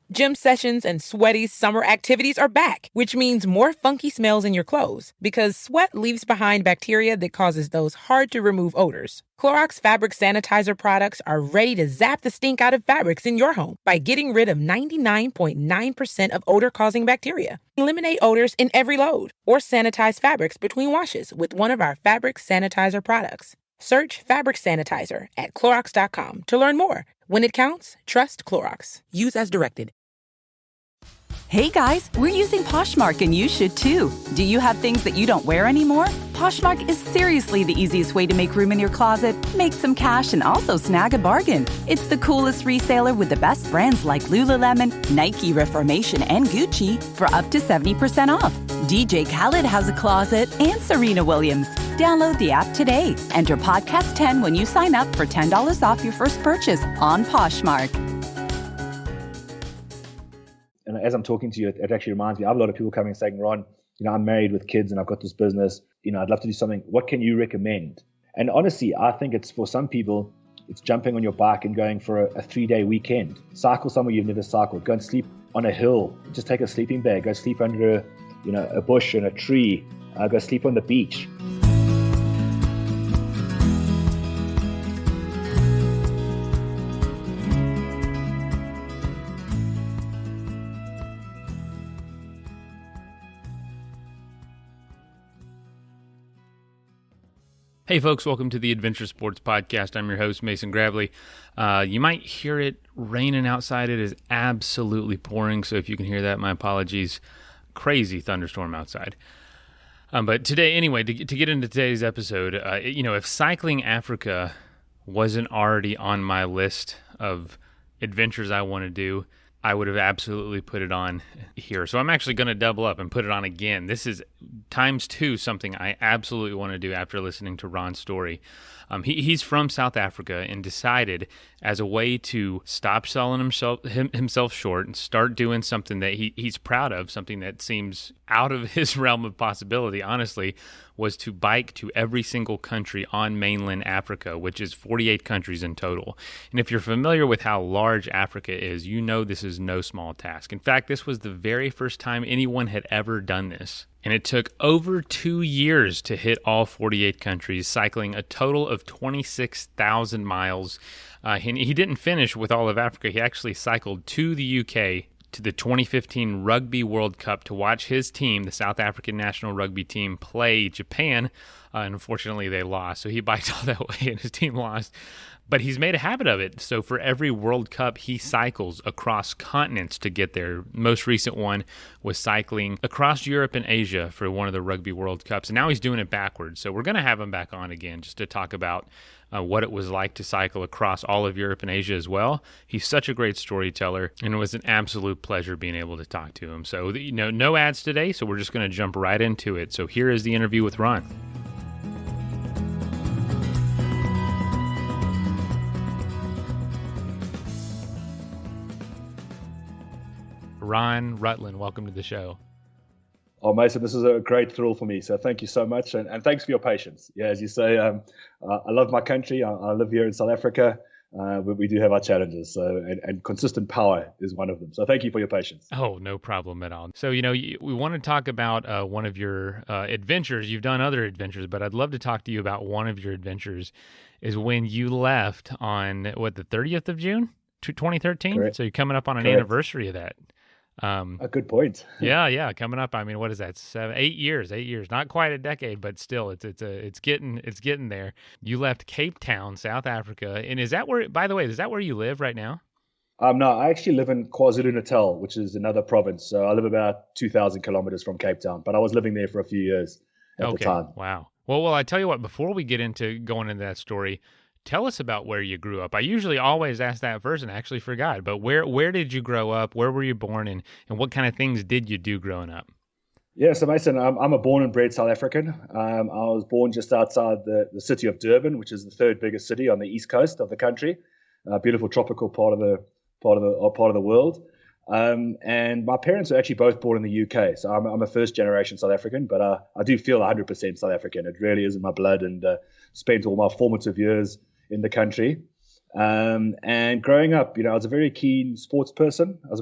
Gym sessions and sweaty summer activities are back, which means more funky smells in your clothes because sweat leaves behind bacteria that causes those hard-to-remove odors. Clorox fabric sanitizer products are ready to zap the stink out of fabrics in your home by getting rid of 99.9% of odor-causing bacteria. Eliminate odors in every load or sanitize fabrics between washes with one of our fabric sanitizer products. Search fabric sanitizer at Clorox.com to learn more. When it counts, trust Clorox. Use as directed. Hey guys, we're using Poshmark and you should too. Do you have things that you don't wear anymore? Poshmark is seriously the easiest way to make room in your closet, make some cash, and also snag a bargain. It's the coolest reseller with the best brands like Lululemon, Nike, Reformation, and Gucci for up to 70% off. DJ Khaled has a closet and Serena Williams. Download the app today. Enter Podcast 10 when you sign up for $10 off your first purchase on Poshmark. And as I'm talking to you, it actually reminds me, I have a lot of people coming and saying, Ron, I'm married with kids and I've got this business. I'd love to do something. What can you recommend? And honestly, I think it's for some people, it's jumping on your bike and going for a 3-day weekend. Cycle somewhere you've never cycled. Go and sleep on a hill. Just take a sleeping bag. Go sleep under a bush and a tree. Go sleep on the beach. Hey folks, welcome to the Adventure Sports Podcast. I'm your host, Mason Gravely. You might hear it raining outside. It is absolutely pouring, so if you can hear that, my apologies. Crazy thunderstorm outside. But today, anyway, to get into today's episode, if Cycling Africa wasn't already on my list of adventures I want to do, I would have absolutely put it on here. So I'm actually going to double up and put it on again. This is × 2 something I absolutely want to do after listening to Ron's story. He's from South Africa and decided as a way to stop selling himself short and start doing something that he's proud of, something that seems out of his realm of possibility, honestly, was to bike to every single country on mainland Africa, which is 48 countries in total. And if you're familiar with how large Africa is, you know this is no small task. In fact, this was the very first time anyone had ever done this. And it took over 2 years to hit all 48 countries, cycling a total of 26,000 miles. He didn't finish with all of Africa. He actually cycled to the UK to the 2015 Rugby World Cup to watch his team, the South African National Rugby team, play Japan. And unfortunately, they lost. So he biked all that way and his team lost. But he's made a habit of it. So for every World Cup, he cycles across continents to get there. Most recent one was cycling across Europe and Asia for one of the Rugby World Cups. And now he's doing it backwards. So we're going to have him back on again just to talk about what it was like to cycle across all of Europe and Asia as well. He's such a great storyteller, and it was an absolute pleasure being able to talk to him. So, no ads today, so we're just going to jump right into it. So here is the interview with Ron. Ron Rutland, welcome to the show. Oh, Mason, this is a great thrill for me. So thank you so much. And thanks for your patience. Yeah, as you say, I love my country. I live here in South Africa. But we do have our challenges. And consistent power is one of them. So thank you for your patience. Oh, no problem at all. So, we want to talk about one of your adventures. You've done other adventures, but I'd love to talk to you about one of your adventures is when you left on, the 30th of June, 2013? Correct. So you're coming up on an Correct. Anniversary of that. A good point. Yeah, coming up. I mean, what is that? 8 years? Not quite a decade, but still, it's getting there. You left Cape Town, South Africa, and is that where? By the way, is that where you live right now? No, I actually live in KwaZulu-Natal, which is another province. So I live about 2,000 kilometers from Cape Town, but I was living there for a few years at the time. Wow. Well, I tell you what. Before we get into going into that story, tell us about where you grew up. I usually always ask that first and I actually forgot. But where did you grow up? Where were you born? And what kind of things did you do growing up? Yeah, so Mason, I'm a born and bred South African. I was born just outside the city of Durban, which is the third biggest city on the east coast of the country. A beautiful tropical part of the world. And my parents are actually both born in the UK. So I'm a first generation South African, but I do feel 100% South African. It really is in my blood, and spent all my formative years in the country. And growing up, I was a very keen sports person. I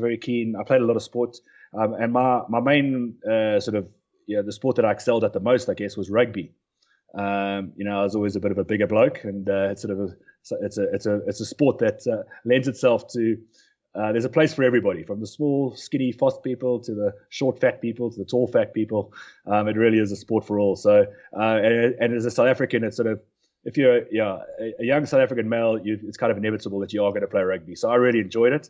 played a lot of sports. And my main the sport that I excelled at the most, I guess, was rugby. I was always a bit of a bigger bloke, and it's a sport that lends itself to. There's a place for everybody, from the small, skinny, fast people to the short, fat people to the tall, fat people. It really is a sport for all. So, and as a South African, it's sort of, if you're a young South African male, it's kind of inevitable that you are going to play rugby. So I really enjoyed it.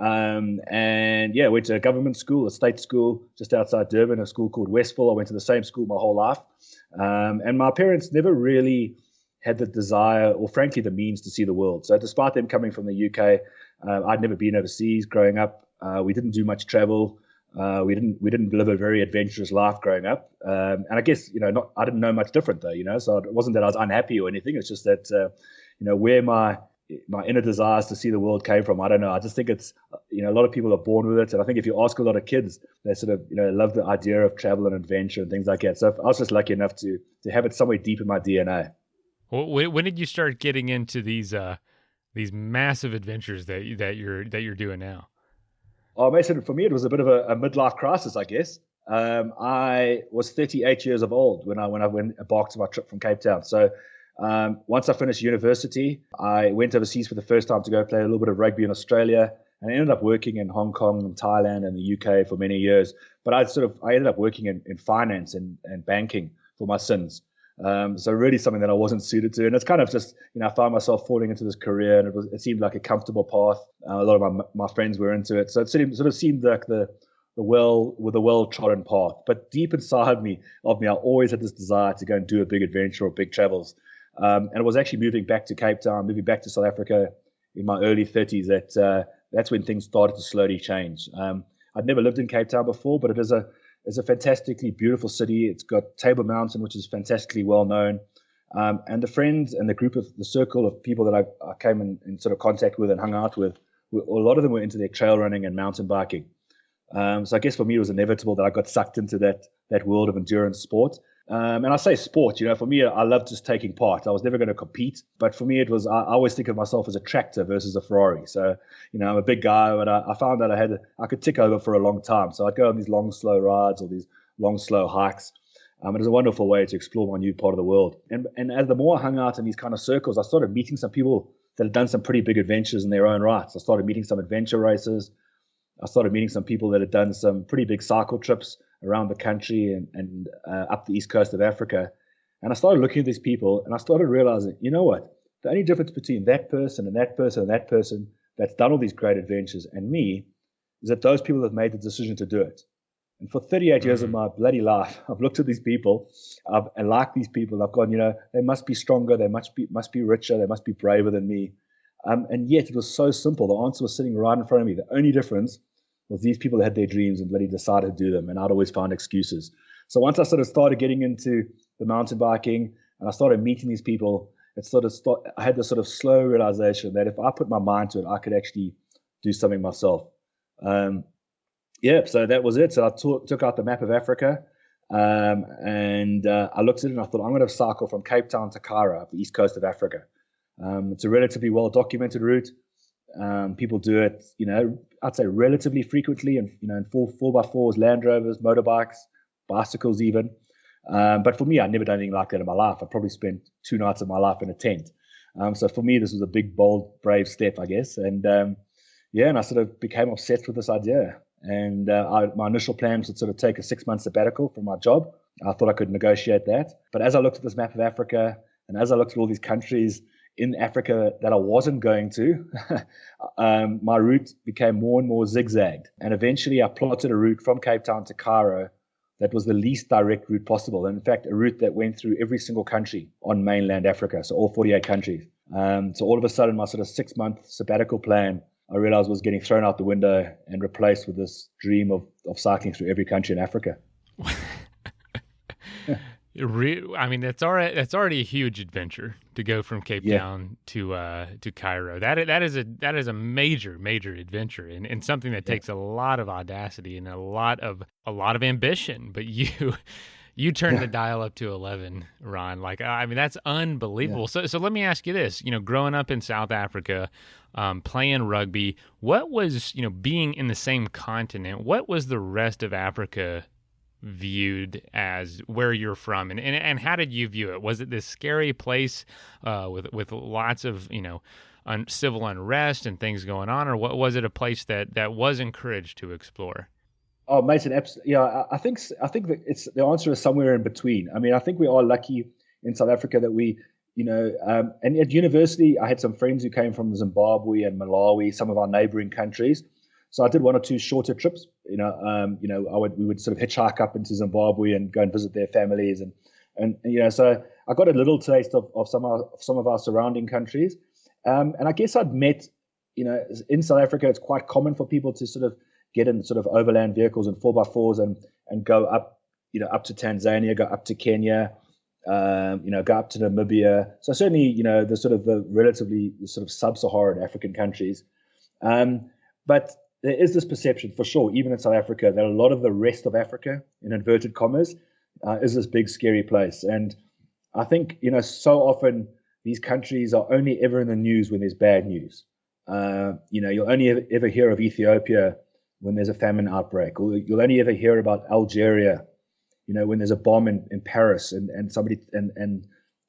Went to a government school, a state school just outside Durban, a school called Westville. I went to the same school my whole life. And my parents never really had the desire or frankly the means to see the world. So despite them coming from the UK, I'd never been overseas growing up. We didn't do much travel. We didn't live a very adventurous life growing up. And I guess, I didn't know much different though, so it wasn't that I was unhappy or anything. It's just that, where my inner desires to see the world came from, I don't know. I just think it's, a lot of people are born with it. And I think if you ask a lot of kids, they sort of, love the idea of travel and adventure and things like that. So I was just lucky enough to have it somewhere deep in my DNA. Well, when did you start getting into these massive adventures that you're doing now? Oh, Mason, for me, it was a bit of a midlife crisis, I guess. I was 38 years of old when I embarked on my trip from Cape Town. So once I finished university, I went overseas for the first time to go play a little bit of rugby in Australia, and I ended up working in Hong Kong and Thailand and the UK for many years. But I ended up working in finance and banking for my sins. So really something that I wasn't suited to. And it's kind of just, I found myself falling into this career, and it seemed like a comfortable path. A lot of my friends were into it. So it sort of seemed like the well-trodden path. But deep inside me, I always had this desire to go and do a big adventure or big travels. And it was actually moving back to Cape Town, moving back to South Africa in my early 30s that's when things started to slowly change. I'd never lived in Cape Town before, but it is a fantastically beautiful city. It's got Table Mountain, which is fantastically well known. And the friends and the circle of people that I came in sort of contact with and hung out with, a lot of them were into their trail running and mountain biking. So I guess for me, it was inevitable that I got sucked into that world of endurance sport. And I say sport, for me, I love just taking part. I was never going to compete, but for me, it was, I always think of myself as a tractor versus a Ferrari. So, I'm a big guy, but I found that I could tick over for a long time. So I'd go on these long, slow rides or these long, slow hikes. It was a wonderful way to explore my new part of the world. And as the more I hung out in these kind of circles, I started meeting some people that had done some pretty big adventures in their own rights. I started meeting some adventure racers. I started meeting some people that had done some pretty big cycle trips around the country and up the east coast of Africa. And I started looking at these people, and I started realizing, you know what? The only difference between that person and that person and that person that's done all these great adventures and me is that those people have made the decision to do it. And for 38 years of my bloody life, I've looked at these people, and like these people, I've gone, they must be stronger, they must be richer, they must be braver than me. And yet it was so simple. The answer was sitting right in front of me. The only difference was these people had their dreams and bloody decided to do them, and I'd always find excuses. So once I sort of started getting into the mountain biking and I started meeting these people, I had this sort of slow realization that if I put my mind to it, I could actually do something myself. So that was it. So I took out the map of Africa, and I looked at it and I thought, I'm going to cycle from Cape Town to Cairo, up the east coast of Africa. It's a relatively well-documented route. People do it, I'd say relatively frequently, and in 4x4s, Land Rovers, motorbikes, bicycles even. But for me, I'd never done anything like that in my life. I probably spent 2 nights of my life in a tent. So for me, this was a big, bold, brave step, I guess. And and I sort of became obsessed with this idea. And my initial plan was to sort of take a 6-month sabbatical from my job. I thought I could negotiate that. But as I looked at this map of Africa, and as I looked at all these countries in Africa that I wasn't going to, my route became more and more zigzagged. And eventually I plotted a route from Cape Town to Cairo that was the least direct route possible. And in fact, a route that went through every single country on mainland Africa, so all 48 countries. So all of a sudden, my sort of 6-month sabbatical plan, I realized was getting thrown out the window and replaced with this dream of cycling through every country in Africa. I mean, that's already a huge adventure to go from Cape Town to Cairo. That is a major adventure, and something that takes a lot of audacity and a lot of ambition. But You turned the dial up to 11, Ron. Like, I mean, that's unbelievable. Yeah. So let me ask you this, growing up in South Africa, playing rugby, what was, being in the same continent, what was the rest of Africa viewed as where you're from? And how did you view it? Was it this scary place with lots of, civil unrest and things going on? Or what was it a place that was encouraged to explore? Oh, Mason, yeah, I think that it's the answer is somewhere in between. I mean, I think we are lucky in South Africa that we, and at university, I had some friends who came from Zimbabwe and Malawi, some of our neighboring countries. So I did one or two shorter trips. We would sort of hitchhike up into Zimbabwe and go and visit their families, and so I got a little taste of some of our surrounding countries, and I guess I'd met, in South Africa, it's quite common for people to sort of get in sort of overland vehicles and 4x4s and go up, up to Tanzania, go up to Kenya, go up to Namibia. So certainly, the relatively sort of sub-Saharan African countries. But there is this perception for sure, even in South Africa, that a lot of the rest of Africa, in inverted commas, is this big, scary place. And I think, so often these countries are only ever in the news when there's bad news. You'll only ever hear of Ethiopia when there's a famine outbreak, or you'll only ever hear about Algeria, when there's a bomb in Paris and somebody and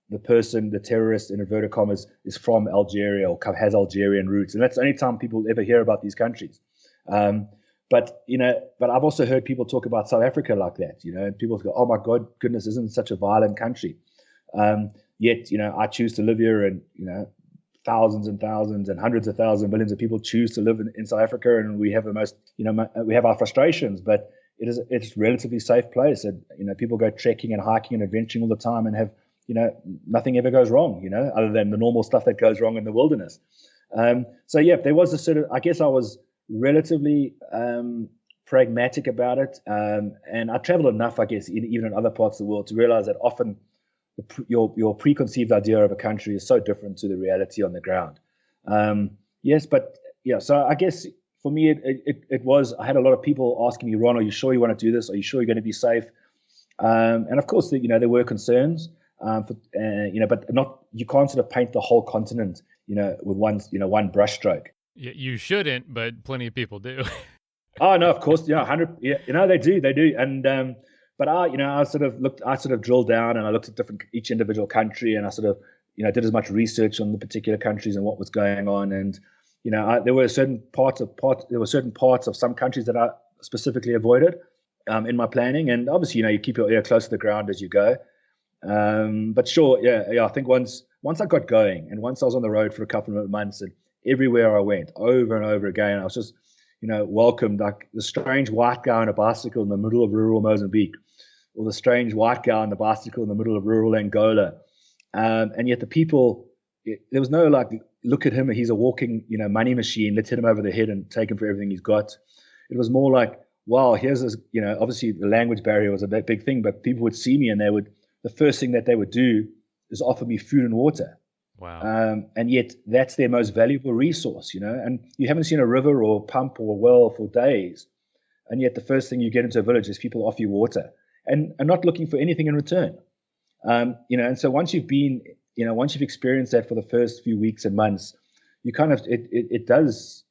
the terrorist in inverted commas is from Algeria or has Algerian roots, and that's the only time people ever hear about these countries. But I've also heard people talk about South Africa like that, and people go, "Oh my goodness, isn't it such a violent country?" Yet, I choose to live here, and thousands and thousands and hundreds of thousands, millions of people choose to live in South Africa, and we have we have our frustrations, but it's a relatively safe place, and people go trekking and hiking and adventuring all the time, and have nothing ever goes wrong, other than the normal stuff that goes wrong in the wilderness. So yeah, there was a sort of, I guess I was relatively pragmatic about it, and I traveled enough, I guess, even in other parts of the world, to realize that often your preconceived idea of a country is so different to the reality on the ground. Yes, but yeah, so I guess for me, it was, I had a lot of people asking me, "Ron, are you sure you want to do this? Are you sure you're going to be safe?" And of course, there were concerns, but you can't sort of paint the whole continent, with one brushstroke. Yeah, you shouldn't, but plenty of people do. Oh no, of course, 100. Yeah, they do, and but I sort of drilled down, and I looked at each individual country, and I sort of, did as much research on the particular countries and what was going on, and there were certain parts of some countries that I specifically avoided in my planning, and obviously, you keep your ear close to the ground as you go. But sure, yeah, I think once I got going, and once I was on the road for a couple of months, and everywhere I went, over and over again, I was just, welcomed like the strange white guy on a bicycle in the middle of rural Mozambique, or the strange white guy on the bicycle in the middle of rural Angola. And yet the people, there was no like, look at him, he's a walking, money machine, let's hit him over the head and take him for everything he's got. It was more like, wow, here's this, obviously the language barrier was a big thing, but people would see me, and the first thing that they would do is offer me food and water. Wow. And yet that's their most valuable resource, and you haven't seen a river or pump or well for days. And yet the first thing you get into a village is people offer you water and are not looking for anything in return. And so once you've experienced that for the first few weeks and months, you kind of, it does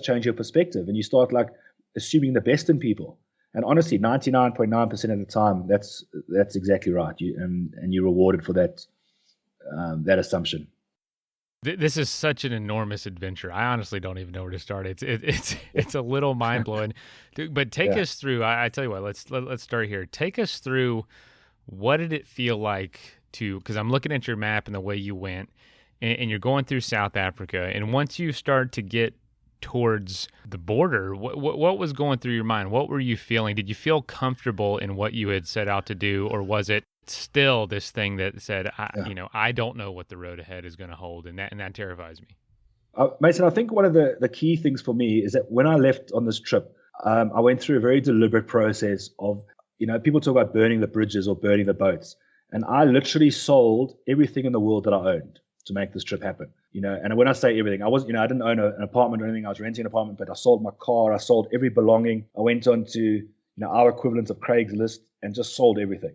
change your perspective, and you start like assuming the best in people. And honestly, 99.9% of the time, that's exactly right. And you're rewarded for that assumption. This is such an enormous adventure. I honestly don't even know where to start. It's a little mind blowing. But take us through. I tell you what. Let's start here. Take us through. What did it feel like because I'm looking at your map and the way you went, and you're going through South Africa, and once you start to get towards the border, what was going through your mind? What were you feeling? Did you feel comfortable in what you had set out to do, or was it still this thing that said, I don't know what the road ahead is going to hold, and that terrifies me? Mason, I think one of the key things for me is that when I left on this trip, I went through a very deliberate process of, people talk about burning the bridges or burning the boats, and I literally sold everything in the world that I owned to make this trip happen. And when I say everything, I didn't own an apartment or anything. I was renting an apartment, but I sold my car. I sold every belonging. I went on to, our equivalent of Craigslist, and just sold everything.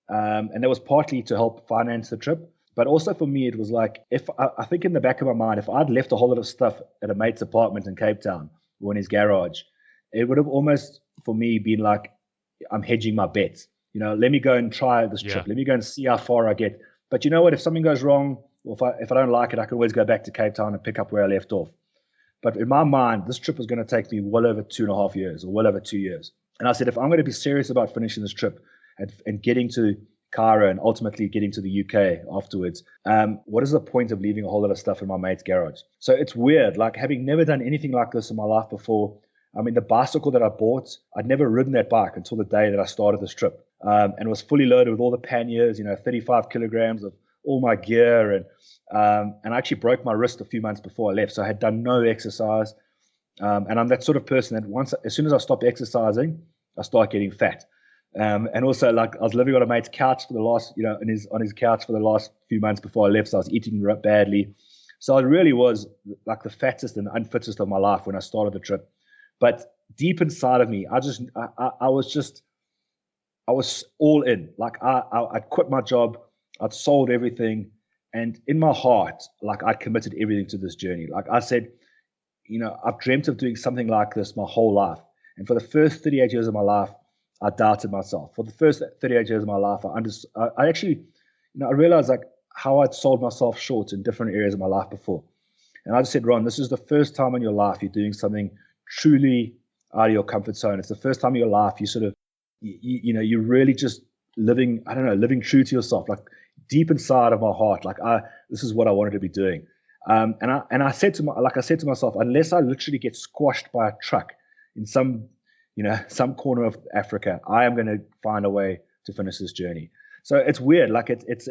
And that was partly to help finance the trip. But also for me, it was like, if I think in the back of my mind, if I'd left a whole lot of stuff at a mate's apartment in Cape Town or in his garage, it would have almost, for me, been like, I'm hedging my bets. Let me go and try this trip. Let me go and see how far I get. But you know what? If something goes wrong, or if I don't like it, I can always go back to Cape Town and pick up where I left off. But in my mind, this trip was going to take me well over 2.5 years or well over 2 years. And I said, if I'm going to be serious about finishing this trip and getting to Cairo and ultimately getting to the UK afterwards, what is the point of leaving a whole lot of stuff in my mate's garage? So it's weird, like having never done anything like this in my life before. I mean, the bicycle that I bought, I'd never ridden that bike until the day that I started this trip, and was fully loaded with all the panniers, 35 kilograms of all my gear. And I actually broke my wrist a few months before I left. So I had done no exercise. And I'm that sort of person that as soon as I stop exercising, I start getting fat. And also, like, I was living on a mate's couch for the last, on his couch for the last few months before I left. So I was eating badly. So it really was like the fattest and unfittest of my life when I started the trip. But deep inside of me, I was all in. Like I'd quit my job. I'd sold everything. And in my heart, like, I'd committed everything to this journey. Like I said, I've dreamt of doing something like this my whole life. And for the first 38 years of my life, I doubted myself. For the first 38 years of my life, I actually, I realized like how I'd sold myself short in different areas of my life before. And I just said, Ron, this is the first time in your life you're doing something truly out of your comfort zone. It's the first time in your life you sort of, you're really just living true to yourself, like deep inside of my heart. Like this is what I wanted to be doing. And I said to myself, unless I literally get squashed by a truck in some corner of Africa, I am going to find a way to finish this journey. So it's weird. Like it's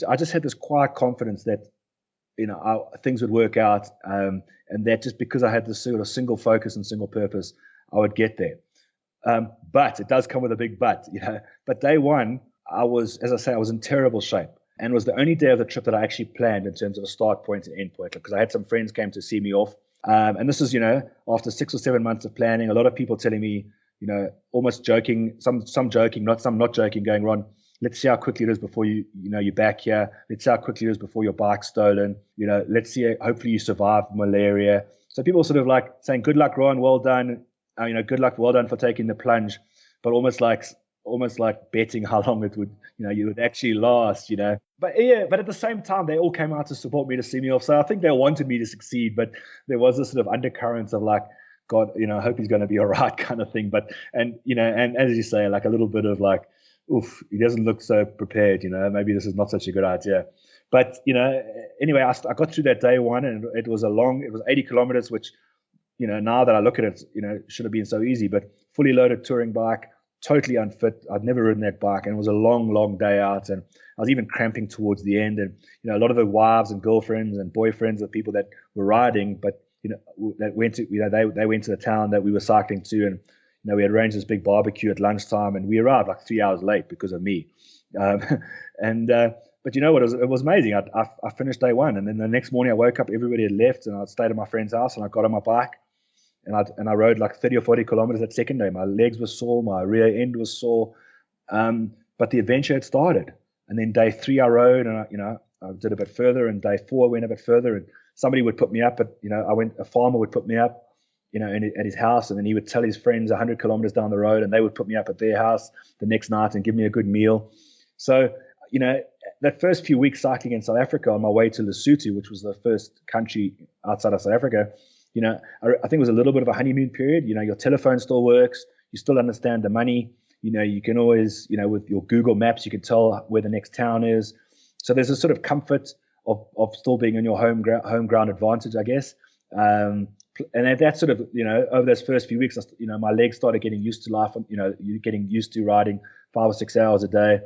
I just had this quiet confidence that, things would work out. And that just because I had this sort of single focus and single purpose, I would get there. But it does come with a big but, But day one, I was in terrible shape. And it was the only day of the trip that I actually planned in terms of a start point and end point, because I had some friends came to see me off. And this is, after 6 or 7 months of planning, a lot of people telling me, almost joking, some joking, some not joking, going, Ron, let's see how quickly it is before you're back here. Let's see how quickly it is before your bike's stolen. Let's see, hopefully you survive malaria. So people sort of like saying, good luck, Ron, well done. Good luck, well done for taking the plunge, but almost like betting how long it would, you would actually last, But at the same time, they all came out to support me, to see me off. So I think they wanted me to succeed, but there was this sort of undercurrents of like, God, I hope he's going to be all right kind of thing. But, and as you say, like a little bit of like, oof, he doesn't look so prepared, maybe this is not such a good idea. But, anyway, I got through that day one, and it was 80 kilometers, which, now that I look at it, should have been so easy, but fully loaded touring bike, totally unfit. I'd never ridden that bike, and it was a long, long day out. And I was even cramping towards the end. And, a lot of the wives and girlfriends and boyfriends of people that were riding, but, that went to, they went to the town that we were cycling to. And, we had arranged this big barbecue at lunchtime, and we arrived like 3 hours late because of me. But you know what? It was amazing. I finished day one, and then the next morning I woke up, everybody had left, and I stayed at my friend's house, and I got on my bike, and I rode like 30 or 40 kilometers that second day. My legs were sore, my rear end was sore, but the adventure had started. And then day 3 I rode, and I did a bit further, and day 4 I went a bit further, and somebody would put me up, but a farmer would put me up, at his house, and then he would tell his friends 100 kilometers down the road, and they would put me up at their house the next night and give me a good meal. So, that first few weeks cycling in South Africa on my way to Lesotho, which was the first country outside of South Africa, I think it was a little bit of a honeymoon period. Your telephone still works. You still understand the money. You can always, with your Google Maps, you can tell where the next town is. So there's a sort of comfort of still being in your home ground advantage, I guess. And at that sort of, over those first few weeks, my legs started getting used to life. You're getting used to riding 5 or 6 hours a day.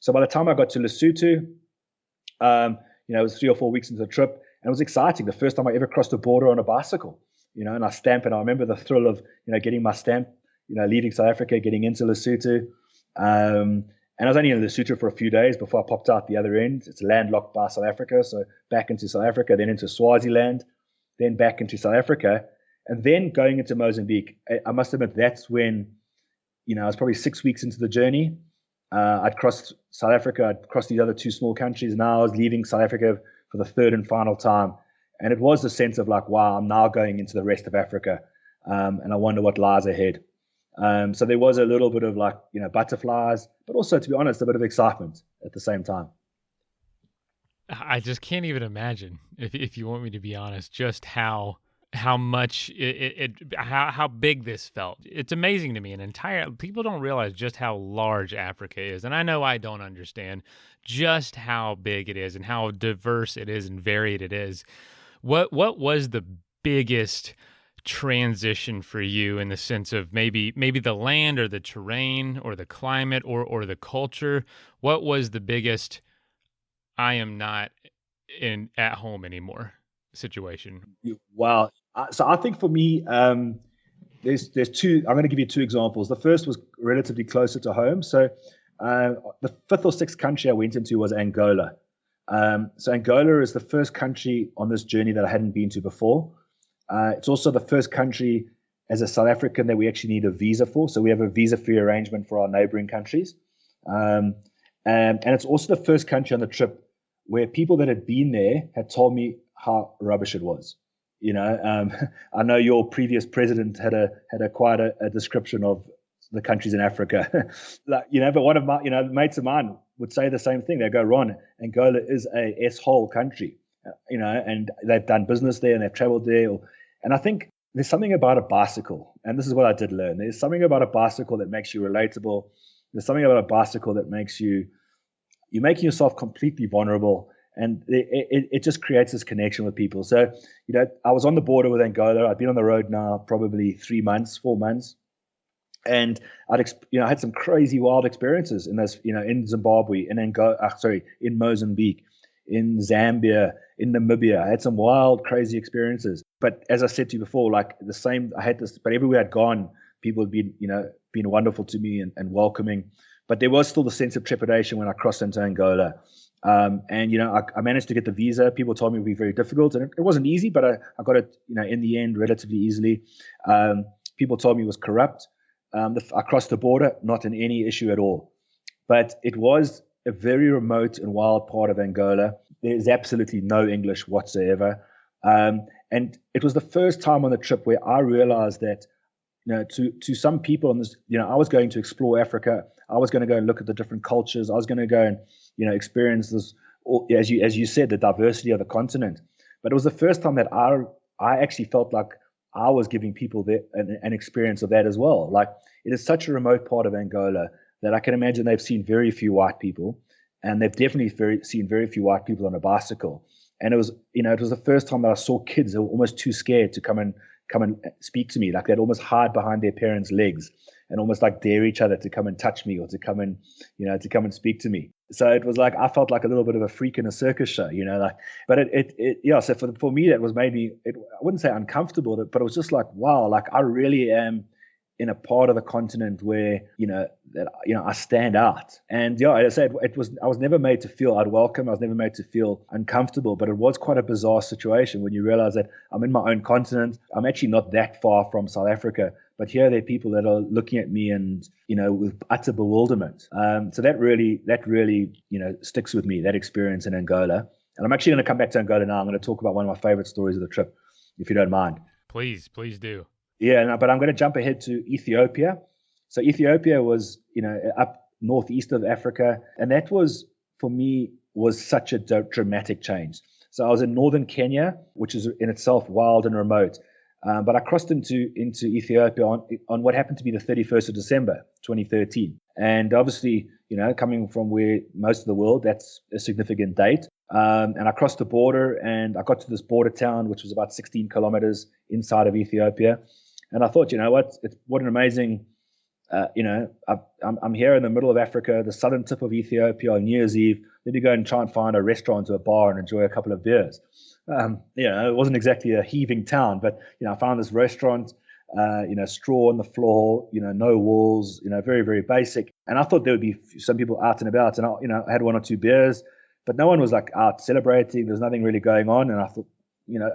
So by the time I got to Lesotho, it was 3 or 4 weeks into the trip, and it was exciting. The first time I ever crossed a border on a bicycle, and I stamped, and I remember the thrill of, getting my stamp, leaving South Africa, getting into Lesotho. And I was only in Lesotho for a few days before I popped out the other end. It's landlocked by South Africa, so back into South Africa, then into Swaziland, then back into South Africa, and then going into Mozambique. I must admit, that's when, I was probably 6 weeks into the journey. I'd crossed South Africa, I'd crossed these other two small countries. Now I was leaving South Africa for the third and final time. And it was a sense of like, wow, I'm now going into the rest of Africa. And I wonder what lies ahead. So there was a little bit of like, butterflies, but also, to be honest, a bit of excitement at the same time. I just can't even imagine, if you want me to be honest, just how much how big this felt. It's amazing to me. People don't realize just how large Africa is. And I know I don't understand just how big it is and how diverse it is and varied it is. What was the biggest transition for you in the sense of maybe the land or the terrain or the climate or the culture? What was the biggest I am not at home anymore situation? Wow. So I think for me, there's two. I'm going to give you two examples. The first was relatively closer to home. So the fifth or sixth country I went into was Angola. So Angola is the first country on this journey that I hadn't been to before. It's also the first country as a South African that we actually need a visa for. So we have a visa-free arrangement for our neighboring countries. And it's also the first country on the trip where people that had been there had told me how rubbish it was. I know your previous president had quite a description of the countries in Africa. But one of my, mates of mine would say the same thing. They go, Ron, Angola is a S-hole country, and they've done business there and they've traveled there. And I think there's something about a bicycle, and this is what I did learn. There's something about a bicycle that makes you relatable. There's something about a bicycle that makes you're making yourself completely vulnerable, and it just creates this connection with people. So, I was on the border with Angola. I'd been on the road now probably 4 months. And I had some crazy wild experiences in this, in Zimbabwe, in Mozambique, in Zambia, in Namibia. I had some wild, crazy experiences. But as I said to you before, like the same, I had this, but everywhere I'd gone, people had been wonderful to me and welcoming. But there was still the sense of trepidation when I crossed into Angola. I managed to get the visa. People told me it would be very difficult, and it wasn't easy, but I got it, in the end, relatively easily. People told me it was corrupt. I crossed the border, not an any issue at all. But it was a very remote and wild part of Angola. There's absolutely no English whatsoever. And it was the first time on the trip where I realized that, to some people on this, I was going to explore Africa. I was going to go and look at the different cultures. I was going to go and, experience this, as you said, the diversity of the continent. But it was the first time that I actually felt like I was giving people an experience of that as well. Like, it is such a remote part of Angola that I can imagine they've seen very few white people, and they've definitely seen very few white people on a bicycle. And it was the first time that I saw kids that were almost too scared to come and speak to me. Like, they'd almost hide behind their parents' legs and almost like dare each other to come and touch me or to come and speak to me. So it was like, I felt like a little bit of a freak in a circus show, but so for me, that was maybe, I wouldn't say uncomfortable, but it was just like, wow, like I really am in a part of the continent where, I stand out. And as I said, I was never made to feel unwelcome. I was never made to feel uncomfortable, but it was quite a bizarre situation when you realize that I'm in my own continent. I'm actually not that far from South Africa, but here there are people that are looking at me and, with utter bewilderment. So that really, sticks with me, that experience in Angola. And I'm actually going to come back to Angola now. I'm going to talk about one of my favorite stories of the trip, if you don't mind. Please do. Yeah, no, but I'm going to jump ahead to Ethiopia. So Ethiopia was, up northeast of Africa. And that was, for me, was such a dramatic change. So I was in northern Kenya, which is in itself wild and remote. But I crossed into Ethiopia on what happened to be the 31st of December, 2013. And obviously, coming from where most of the world, that's a significant date. And I crossed the border and I got to this border town, which was about 16 kilometers inside of Ethiopia. And I thought, what an amazing, I'm here in the middle of Africa, the southern tip of Ethiopia on New Year's Eve. Let me go and try and find a restaurant or a bar and enjoy a couple of beers. It wasn't exactly a heaving town, but, I found this restaurant, straw on the floor, no walls, very, very basic. And I thought there would be some people out and about, and I had one or two beers, but no one was like out celebrating. There's nothing really going on. And I thought,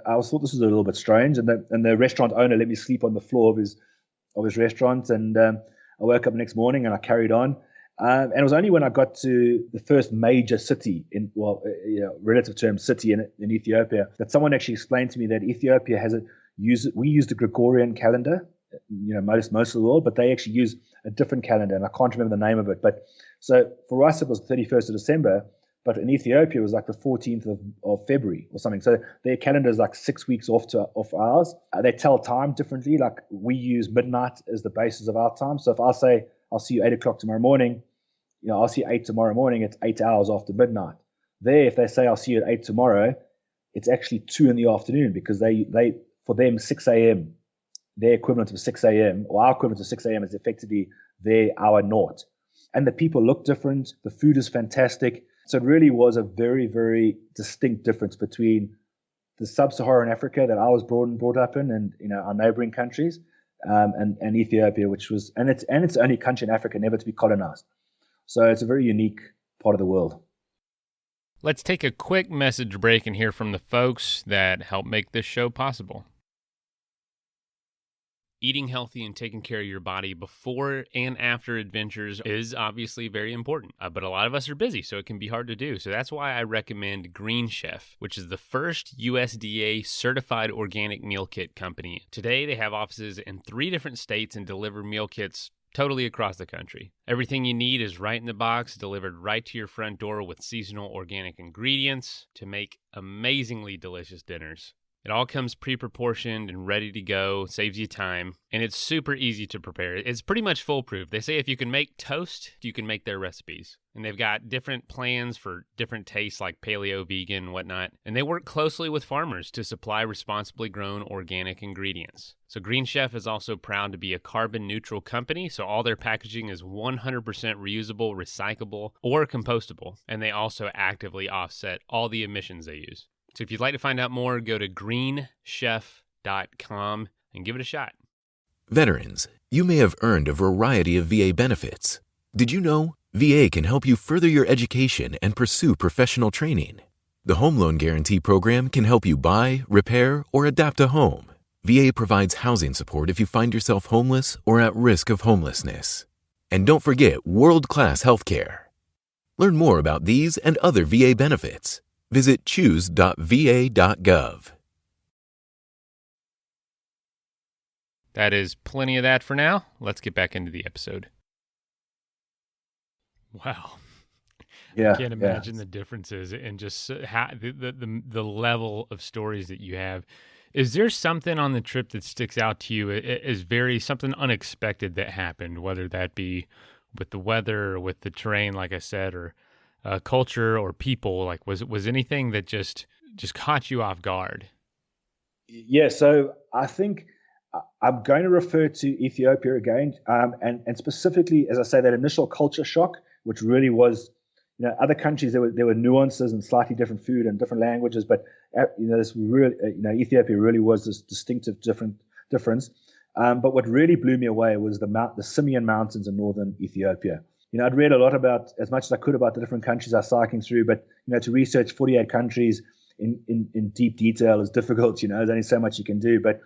I thought this was a little bit strange. And the restaurant owner let me sleep on the floor of his restaurant. And I woke up the next morning and I carried on. And it was only when I got to the first major city relative term city in Ethiopia, that someone actually explained to me that Ethiopia we use the Gregorian calendar, most of the world, but they actually use a different calendar, and I can't remember the name of it. But so for us, it was 31st of December, but in Ethiopia, it was like the 14th of February or something. So their calendar is like 6 weeks off ours. They tell time differently. Like we use midnight as the basis of our time. So if I say, I'll see you 8 o'clock tomorrow morning, I'll see you 8 tomorrow morning, it's 8 hours after midnight. There, if they say, I'll see you at 8 tomorrow, it's actually 2 in the afternoon, because they for them, 6 a.m., their equivalent of 6 a.m., or our equivalent of 6 a.m. is effectively their hour naught. And the people look different. The food is fantastic. So it really was a very, very distinct difference between the sub-Saharan Africa that I was brought up in, and our neighboring countries, and Ethiopia, which was, and it's the only country in Africa never to be colonized. So it's a very unique part of the world. Let's take a quick message break and hear from the folks that help make this show possible. Eating healthy and taking care of your body before and after adventures is obviously very important, but a lot of us are busy, so it can be hard to do. So that's why I recommend Green Chef, which is the first USDA certified organic meal kit company. Today, they have offices in 3 different states and deliver meal kits totally across the country. Everything you need is right in the box, delivered right to your front door with seasonal organic ingredients to make amazingly delicious dinners. It all comes pre-proportioned and ready to go, saves you time, and it's super easy to prepare. It's pretty much foolproof. They say if you can make toast, you can make their recipes. And they've got different plans for different tastes like paleo, vegan, and whatnot. And they work closely with farmers to supply responsibly grown organic ingredients. So Green Chef is also proud to be a carbon neutral company, so all their packaging is 100% reusable, recyclable, or compostable. And they also actively offset all the emissions they use. So if you'd like to find out more, go to greenchef.com and give it a shot. Veterans, you may have earned a variety of VA benefits. Did you know VA can help you further your education and pursue professional training? The Home Loan Guarantee Program can help you buy, repair, or adapt a home. VA provides housing support if you find yourself homeless or at risk of homelessness. And don't forget world-class healthcare. Learn more about these and other VA benefits. Visit choose.va.gov. That is plenty of that for now. Let's get back into the episode. Wow. Yeah, I can't imagine the differences and just the level of stories that you have. Is there something on the trip that sticks out to you as something unexpected that happened, whether that be with the weather or with the terrain, like I said, or culture or people? Like, was anything that just caught you off guard? Yeah, so I think I'm going to refer to Ethiopia again, and specifically, as I say, that initial culture shock, which really was, other countries there were nuances and slightly different food and different languages, but this really, Ethiopia really was this distinctive difference. But what really blew me away was the Simien Mountains in northern Ethiopia. I'd read a lot about, as much as I could, about the different countries I was cycling through, but to research 48 countries in deep detail is difficult. There's only so much you can do. But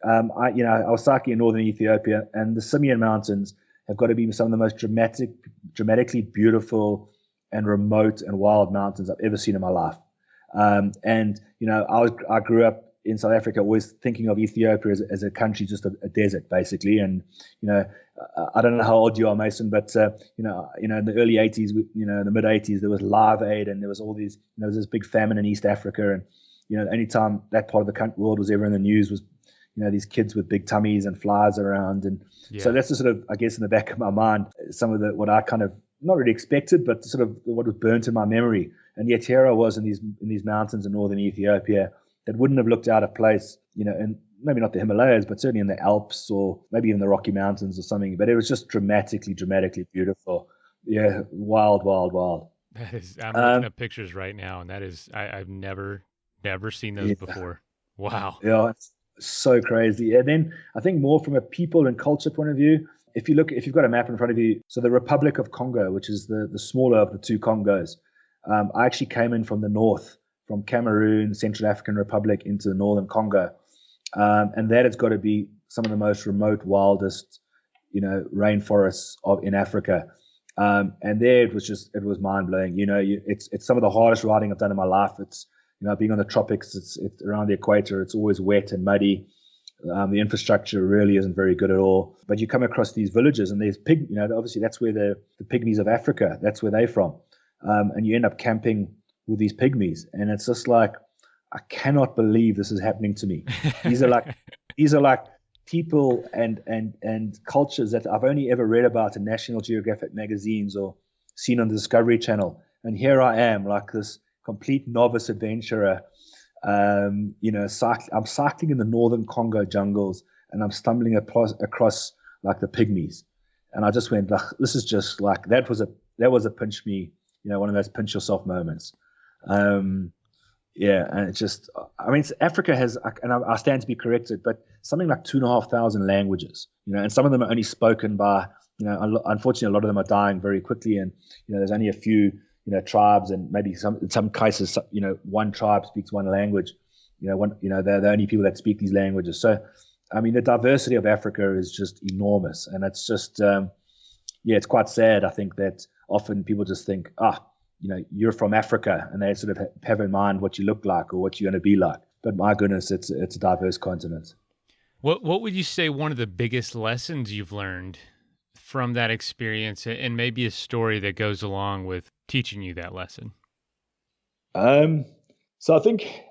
I was cycling in northern Ethiopia, and the Simien Mountains have got to be some of the most dramatically beautiful and remote and wild mountains I've ever seen in my life. I grew up in South Africa, always thinking of Ethiopia as a country, just a desert, basically. And, I don't know how old you are, Mason, but, in the early 80s, in the mid 80s, there was Live Aid, and there was all these, there was this big famine in East Africa. And, the only time that part of the world was ever in the news was, these kids with big tummies and flies around. And so that's just sort of, I guess, in the back of my mind, some of what I kind of not really expected, but sort of what was burnt in my memory. And yet here I was in these mountains in northern Ethiopia that wouldn't have looked out of place, and maybe not the Himalayas, but certainly in the Alps or maybe even the Rocky Mountains or something. But it was just dramatically beautiful. Yeah, wild. That is, I'm looking at pictures right now, and that is, I've never seen those before. Wow. Yeah, it's so crazy. And then I think more from a people and culture point of view, if you've got a map in front of you, so the Republic of Congo, which is the smaller of the two Congos, I actually came in from the north, from Cameroon, Central African Republic into the northern Congo. And that has got to be some of the most remote, wildest, rainforests in Africa. And there it was mind blowing. It's some of the hardest riding I've done in my life. It's, being on the tropics, it's around the equator. It's always wet and muddy. The infrastructure really isn't very good at all. But you come across these villages and there's obviously that's where the pygmies of Africa, that's where they're from. And you end up camping with these pygmies. And it's just like, I cannot believe this is happening to me. These are like people and cultures that I've only ever read about in National Geographic magazines or seen on the Discovery Channel. And here I am, like this complete novice adventurer. I'm cycling in the northern Congo jungles, and I'm stumbling across like the pygmies. And I just went, this is just like, that was a pinch me, one of those pinch yourself moments. And it's just, Africa has, and I stand to be corrected, but something like 2,500 languages, and some of them are only spoken by, unfortunately, a lot of them are dying very quickly. And, there's only a few, tribes, and maybe in some cases, one tribe speaks one language, they're the only people that speak these languages. So, the diversity of Africa is just enormous. And it's just, it's quite sad. I think that often people just think, you're from Africa, and they sort of have in mind what you look like or what you're going to be like. But my goodness, it's a diverse continent. What would you say one of the biggest lessons you've learned from that experience, and maybe a story that goes along with teaching you that lesson? So I think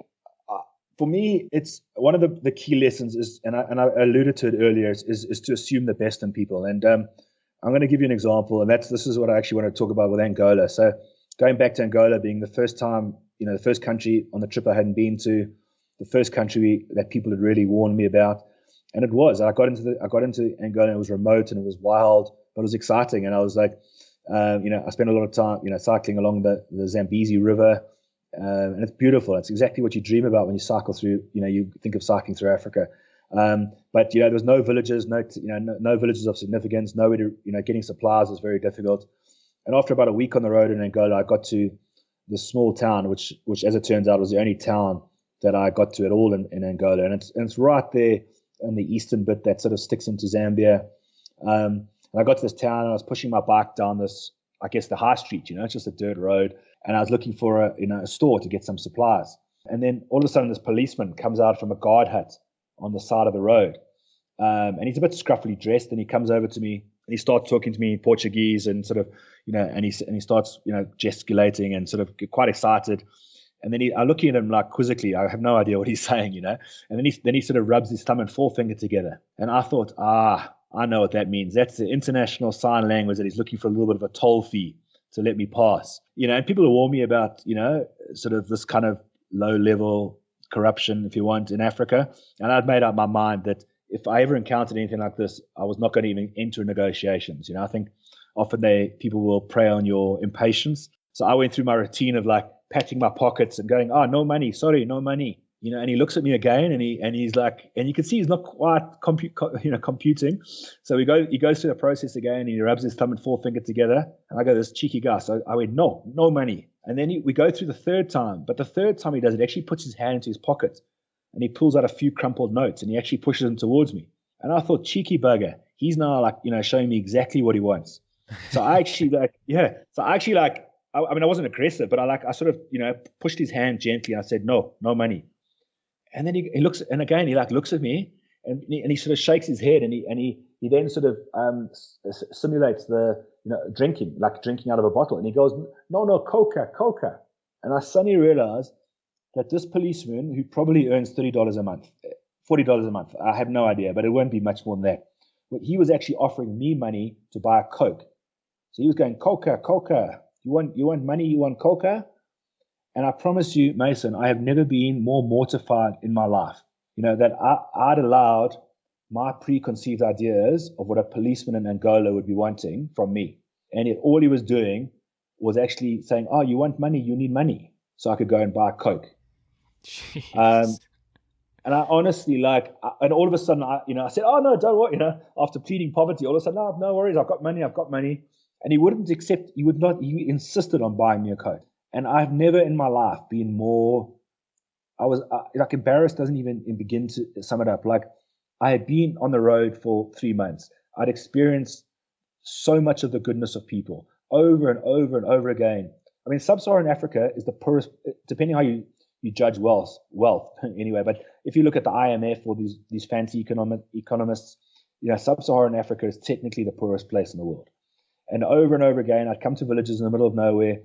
for me, it's one of the key lessons is, and I alluded to it earlier, is to assume the best in people. And I'm going to give you an example, and this is what I actually want to talk about with Angola. So going back to Angola being the first time, the first country on the trip I hadn't been to, the first country that people had really warned me about. And it was. I got into Angola, and it was remote and it was wild, but it was exciting. And I was like, I spent a lot of time, cycling along the Zambezi River, and it's beautiful. It's exactly what you dream about when you cycle through, you think of cycling through Africa. But there was no villages, no villages of significance, nowhere to, getting supplies was very difficult. And after about a week on the road in Angola, I got to this small town, which as it turns out was the only town that I got to at all in Angola. And it's right there in the eastern bit that sort of sticks into Zambia. And I got to this town, and I was pushing my bike down this, I guess, the high street, it's just a dirt road. And I was looking for a store to get some supplies. And then all of a sudden this policeman comes out from a guard hut on the side of the road. And he's a bit scruffily dressed, and he comes over to me, and he starts talking to me in Portuguese, and sort of, and he starts, gesticulating and sort of quite excited. And then I look at him like quizzically. I have no idea what he's saying, And then he sort of rubs his thumb and forefinger together. And I thought, I know what that means. That's the international sign language, that he's looking for a little bit of a toll fee to let me pass. And people will warn me about, sort of this kind of low level corruption, if you want, in Africa. And I'd made up my mind that if I ever encountered anything like this, I was not going to even enter negotiations. I think often people will prey on your impatience. So I went through my routine of like patting my pockets and going, no money, sorry, no money. And he looks at me again, and he's like, and you can see he's not quite computing. So he goes through the process again, and he rubs his thumb and forefinger together. And I go, this cheeky guy. So I went, no money. And then we go through the third time. But the third time he does it, actually puts his hand into his pocket, and he pulls out a few crumpled notes, and he actually pushes them towards me. And I thought, cheeky bugger, he's now like, showing me exactly what he wants. So I actually I wasn't aggressive, but I sort of, pushed his hand gently, and I said, no money. And then he looks, and again, he like looks at me, and he sort of shakes his head, and he then sort of simulates the, drinking out of a bottle. And he goes, no, coca. And I suddenly realized that this policeman, who probably earns $30 a month, $40 a month, I have no idea, but it won't be much more than that. But he was actually offering me money to buy a Coke. So he was going, coca. You want money? You want coca? And I promise you, Mason, I have never been more mortified in my life. That I'd allowed my preconceived ideas of what a policeman in Angola would be wanting from me. And all he was doing was actually saying, you want money? You need money. So I could go and buy a Coke. And I honestly and all of a sudden, I said, no, don't worry. After pleading poverty, all of a sudden, no worries. I've got money. And he wouldn't accept, he insisted on buying me a Coke. And I've never in my life been more, I was embarrassed doesn't even begin to sum it up. Like, I had been on the road for 3 months. I'd experienced so much of the goodness of people. over and over and over again. I mean, sub-Saharan Africa is the poorest, depending how you judge wealth anyway. But if you look at the IMF or these fancy economists, sub-Saharan Africa is technically the poorest place in the world. And over again, I'd come to villages in the middle of nowhere,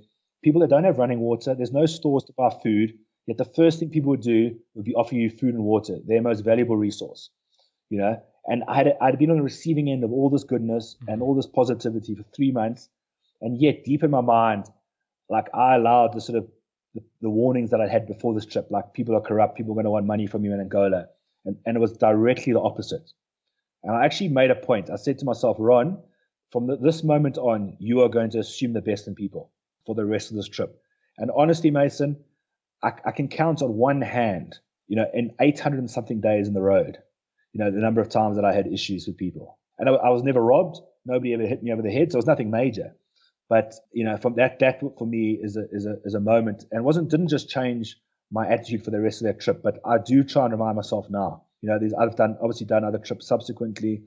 people that don't have running water, there's no stores to buy food, yet the first thing people would do would be offer you food and water, their most valuable resource, And I'd been on the receiving end of all this goodness and all this positivity for 3 months, and yet deep in my mind, like I allowed the sort of the warnings that I had before this trip, like people are corrupt, people are going to want money from you in Angola, and it was directly the opposite. And I actually made a point. I said to myself, Ron, from this moment on, you are going to assume the best in people for the rest of this trip. And honestly, Mason, I can count on one hand, in 800 and something days in the road, the number of times that I had issues with people. And I was never robbed. Nobody ever hit me over the head. So it was nothing major. But, from that for me is a moment, and didn't just change my attitude for the rest of that trip, but I do try and remind myself now, I've obviously done other trips subsequently,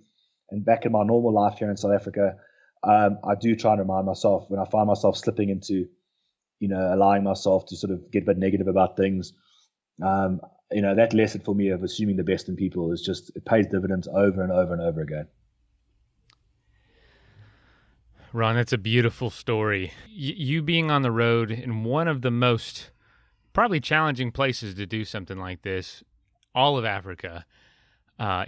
and back in my normal life here in South Africa, I do try and remind myself when I find myself slipping into, allowing myself to sort of get a bit negative about things. That lesson for me of assuming the best in people it pays dividends over and over and over again. Ron, that's a beautiful story. You being on the road in one of the most probably challenging places to do something like this, all of Africa,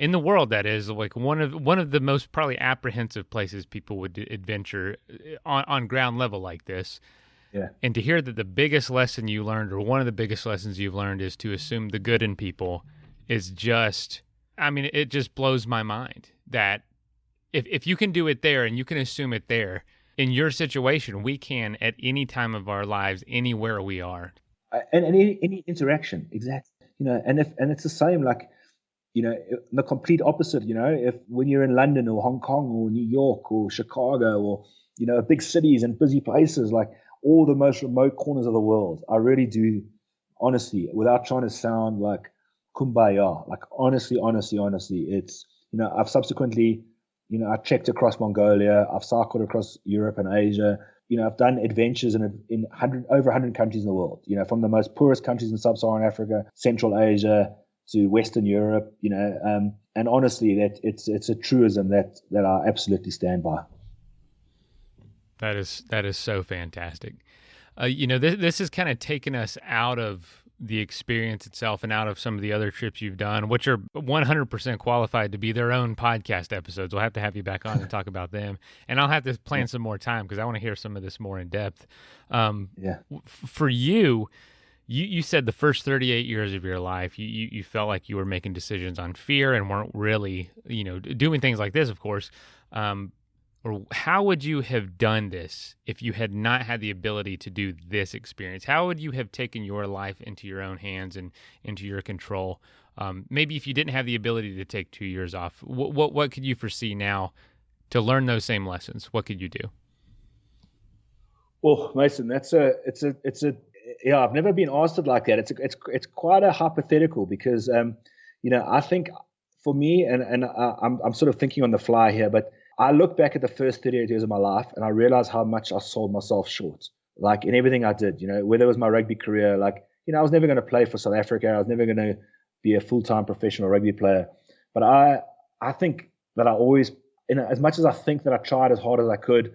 in the world, that is, like one of the most probably apprehensive places people would adventure on ground level like this. Yeah. And to hear that the biggest lesson you learned, or one of the biggest lessons you've learned, is to assume the good in people is just, it just blows my mind that if you can do it there and you can assume it there, in your situation, we can at any time of our lives, anywhere we are. And any interaction, exactly. And it's the same, like, the complete opposite, if when you're in London or Hong Kong or New York or Chicago or, big cities and busy places, like all the most remote corners of the world, I really do, honestly, without trying to sound like kumbaya, like honestly, it's, I've subsequently, I trekked across Mongolia, I've cycled across Europe and Asia, I've done adventures in over 100 countries in the world, from the most poorest countries in sub-Saharan Africa, Central Asia to Western Europe, and honestly, that it's a truism that I absolutely stand by. That is so fantastic. This has kind of taken us out of the experience itself and out of some of the other trips you've done, which are 100% qualified to be their own podcast episodes. We'll have to have you back on and talk about them. And I'll have to plan some more time because I want to hear some of this more in depth. For you said the first 38 years of your life, you felt like you were making decisions on fear and weren't really, doing things like this, of course. Or how would you have done this if you had not had the ability to do this experience? How would you have taken your life into your own hands and into your control? Maybe if you didn't have the ability to take 2 years off, what could you foresee now to learn those same lessons? What could you do? Well, Mason, I've never been asked it like that. It's quite a hypothetical because, I think for me, and I'm sort of thinking on the fly here, but I look back at the first 38 years of my life and I realize how much I sold myself short, like in everything I did, whether it was my rugby career, like, I was never going to play for South Africa. I was never going to be a full-time professional rugby player. But I think that I always, as much as I think that I tried as hard as I could,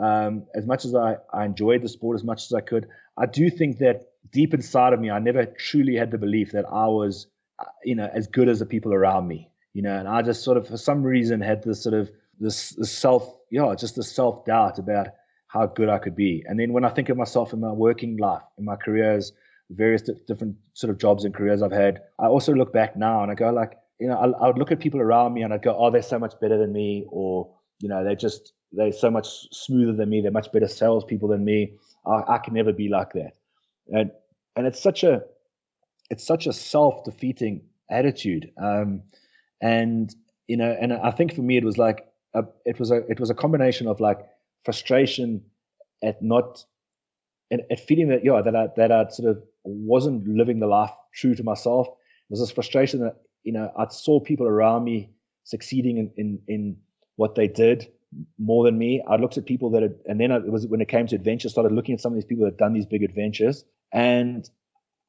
as much as I enjoyed the sport as much as I could, I do think that deep inside of me, I never truly had the belief that I was, as good as the people around me, and I just sort of, for some reason, had this sort of, this self-doubt about how good I could be. And then when I think of myself in my working life, in my careers, various different sort of jobs and careers I've had, I also look back now and I go like, I would look at people around me and I'd go, oh, they're so much better than me, or, they're so much smoother than me, they're much better salespeople than me. I can never be like that. And it's such a self-defeating attitude. And I think for me it was like, it was a combination of like frustration at feeling that I sort of wasn't living the life true to myself. There was this frustration that I saw people around me succeeding in what they did, more than me. I looked at people that had, and then it was when it came to adventure, started looking at some of these people that had done these big adventures. And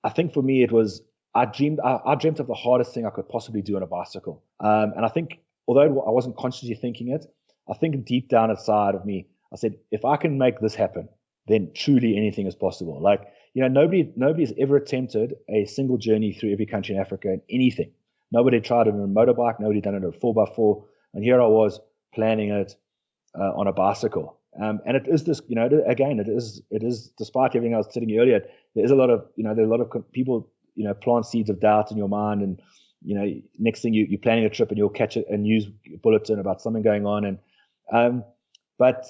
I think for me, it was, I dreamt of the hardest thing I could possibly do on a bicycle. And I think, although I wasn't consciously thinking it, I think deep down inside of me, I said, if I can make this happen, then truly anything is possible. Like, nobody's ever attempted a single journey through every country in Africa in anything. Nobody tried it on a motorbike. Nobody done it on a 4x4. And here I was planning it on a bicycle. And it is this, again, it is, despite everything I was sitting earlier, there is a lot of, there are a lot of people, plant seeds of doubt in your mind. And, next thing you're planning a trip and you'll catch a news bulletin about something going on. And, but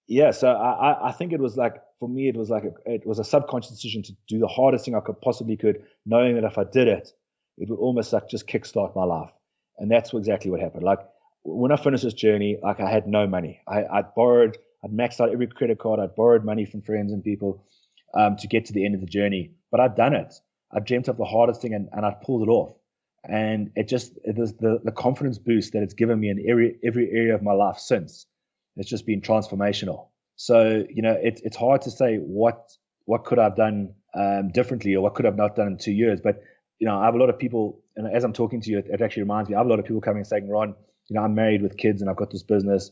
yeah, so I think it was like, for me, it was a subconscious decision to do the hardest thing I possibly could, knowing that if I did it, it would almost like just kickstart my life. And that's exactly what happened. Like when I finished this journey, like I had no money. I'd maxed out every credit card. I'd borrowed money from friends and people to get to the end of the journey. But I'd done it. I dreamt of the hardest thing and I pulled it off. And it is the confidence boost that it's given me in every area of my life since. It's just been transformational. So, it's hard to say what could I have done differently or what could I have not done in 2 years. But, I have a lot of people, and as I'm talking to you, it actually reminds me, I have a lot of people coming and saying, Ron, I'm married with kids and I've got this business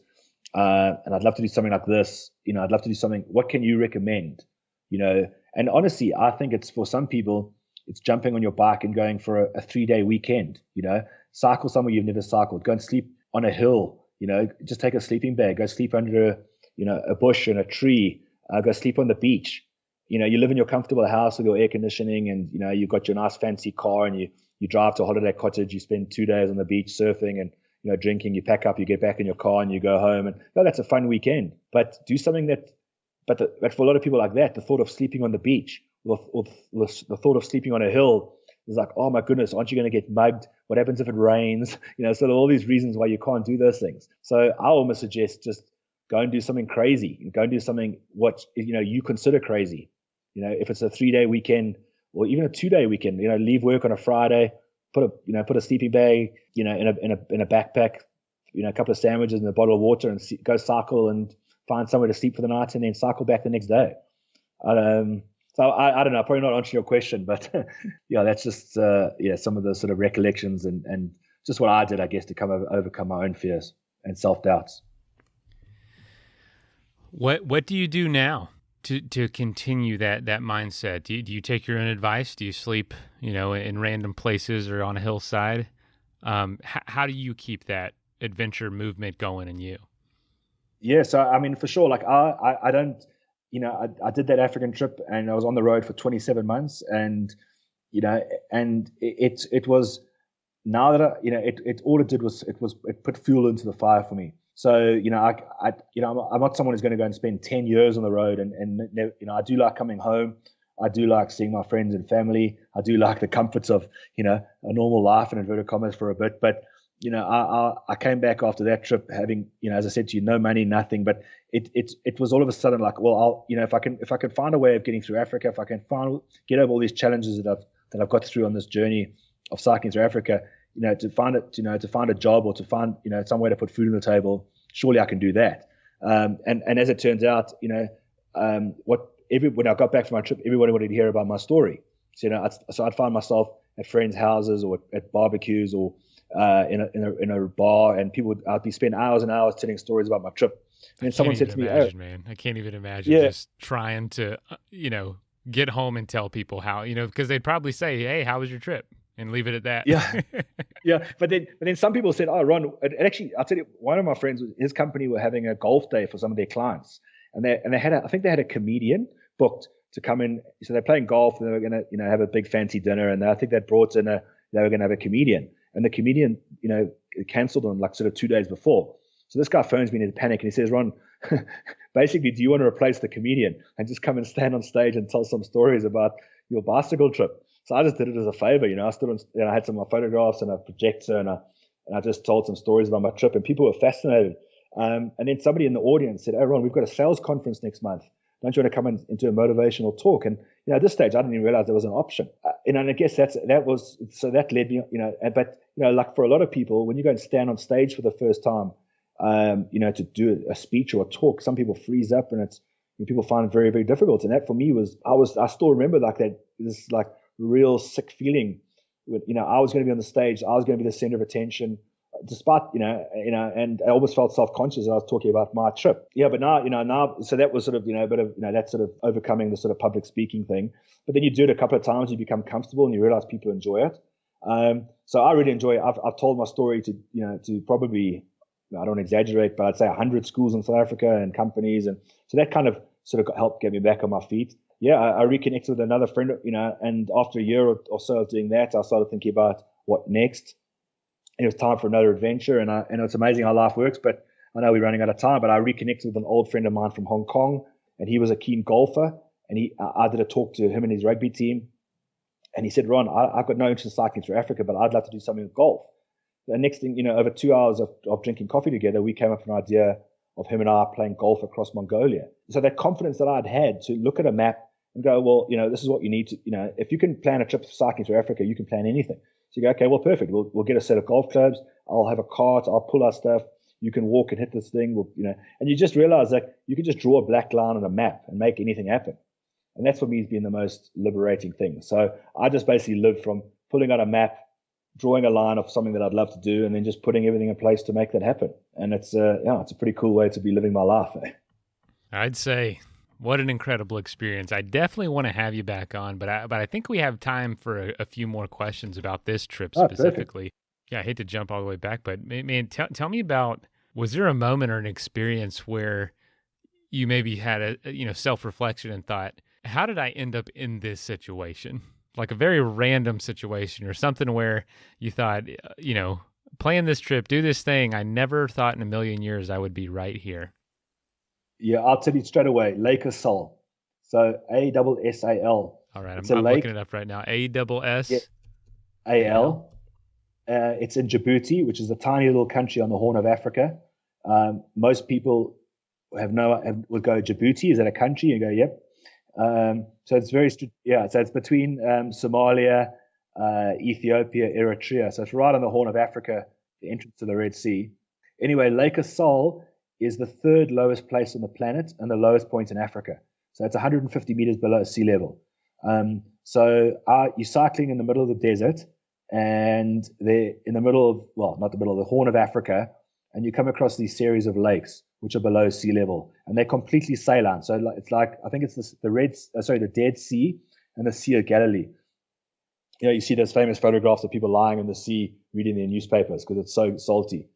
and I'd love to do something like this. I'd love to do something. What can you recommend? And honestly, I think it's for some people, it's jumping on your bike and going for a 3-day weekend, cycle somewhere you've never cycled, go and sleep on a hill, just take a sleeping bag, go sleep under a bush and a tree, go sleep on the beach. You live in your comfortable house with your air conditioning and, you've got your nice fancy car and you drive to a holiday cottage, you spend 2 days on the beach surfing and, drinking, you pack up, you get back in your car and you go home and that's a fun weekend. But do something but for a lot of people like that, the thought of sleeping on the beach or the thought of sleeping on a hill is like, oh my goodness, aren't you going to get mugged? What happens if it rains? So there are all these reasons why you can't do those things. So I almost suggest just go and do something crazy. Go and do something what you consider crazy. If it's a 3-day weekend or even a 2-day weekend, leave work on a Friday, put a sleeping bag, in a backpack, a couple of sandwiches and a bottle of water and go cycle and find somewhere to sleep for the night and then cycle back the next day. So I don't know, probably not answering your question, but that's just some of the sort of recollections and just what I did, I guess, to overcome my own fears and self-doubts. What do you do now to continue that mindset? Do you take your own advice? Do you sleep, in random places or on a hillside? How do you keep that adventure movement going in you? Yeah, so I mean, for sure, like I don't, I did that African trip and I was on the road for 27 months and, and it was, now that it all it did was it put fuel into the fire for me. So, I'm not someone who's going to go and spend 10 years on the road and I do like coming home. I do like seeing my friends and family. I do like the comforts of, a normal life in inverted commas for a bit. But, I came back after that trip having, as I said to you, no money, nothing. But it was all of a sudden like, well, if I can find a way of getting through Africa, if I can get over all these challenges that I've got through on this journey of cycling through Africa, to find a job or to find, some way to put food on the table, surely I can do that. And as it turns out, when I got back from my trip, everybody wanted to hear about my story. So, so I'd find myself at friends' houses or at barbecues or in a bar, and I'd be spending hours and hours telling stories about my trip. And someone said to me, man, I can't even imagine just trying to, get home and tell people how, because they'd probably say, hey, how was your trip? And leave it at that. Yeah. Yeah. But then some people said, oh, Ron, and actually, I'll tell you, one of my friends, his company were having a golf day for some of their clients. And they had I think they had a comedian booked to come in. So they're playing golf and they were going to, have a big fancy dinner. And I think they brought in they were going to have a comedian. And the comedian, canceled on like sort of 2 days before. So this guy phones me in a panic and he says, Ron, basically, do you want to replace the comedian and just come and stand on stage and tell some stories about your bicycle trip? So I just did it as a favor, I stood on, I had some of my photographs and a projector and I just told some stories about my trip and people were fascinated. And then somebody in the audience said, oh, Ron, we've got a sales conference next month. Don't you want to come into a motivational talk? And, at this stage, I didn't even realize there was an option. And I guess that led me, but, like for a lot of people, when you go and stand on stage for the first time, to do a speech or a talk. Some people freeze up, and people find it very, very difficult. And that for me I still remember like that, this like real sick feeling. I was going to be on the stage. I was going to be the center of attention, despite, and I almost felt self-conscious as I was talking about my trip. Yeah, but now, so that was sort of, a bit of, that sort of overcoming the sort of public speaking thing. But then you do it a couple of times, you become comfortable and you realize people enjoy it. So I really enjoy it. I've told my story to probably, I don't exaggerate, but I'd say 100 schools in South Africa and companies. And so that kind of sort of helped get me back on my feet. Yeah, I reconnected with another friend, and after a year or so of doing that, I started thinking about what next. It was time for another adventure, and it's amazing how life works, but I know we're running out of time, but I reconnected with an old friend of mine from Hong Kong, and he was a keen golfer, and I did a talk to him and his rugby team, and he said, Ron, I've got no interest in cycling through Africa, but I'd love to do something with golf. The next thing, over 2 hours of drinking coffee together, we came up with an idea of him and I playing golf across Mongolia. So that confidence that I'd had to look at a map and go, well, this is what you need to, if you can plan a trip cycling through Africa, you can plan anything. So you go, okay, well, perfect. We'll get a set of golf clubs. I'll have a cart. I'll pull our stuff. You can walk and hit this thing. And you just realize that you can just draw a black line on a map and make anything happen. And that's for me has been the most liberating thing. So I just basically lived from pulling out a map, drawing a line of something that I'd love to do, and then just putting everything in place to make that happen. And it's a pretty cool way to be living my life. I'd say, what an incredible experience. I definitely want to have you back on, but I think we have time for a few more questions about this trip specifically. Perfect. Yeah, I hate to jump all the way back, but man, tell me about, was there a moment or an experience where you maybe had a self-reflection and thought, how did I end up in this situation? Like a very random situation or something where you thought, plan this trip, do this thing. I never thought in a million years I would be right here. Yeah, I'll tell you straight away. Lake Assal. So A-S-S-A-L. All right, I'm looking it up right now. A-S-S-A-L. It's in Djibouti, which is a tiny little country on the Horn of Africa. Most people would go, Djibouti, is that a country? You go, yep. So it's so it's between Somalia, Ethiopia, Eritrea. So it's right on the Horn of Africa, the entrance to the Red Sea. Anyway, Lake Assal is the third lowest place on the planet and the lowest point in Africa. So it's 150 meters below sea level. So you're cycling in the middle of the desert, and they're in the middle of, not the middle of the Horn of Africa, and you come across these series of lakes which are below sea level, and they're completely saline. So it's like, I think it's the Dead Sea and the Sea of Galilee. You see those famous photographs of people lying in the sea reading their newspapers because it's so salty.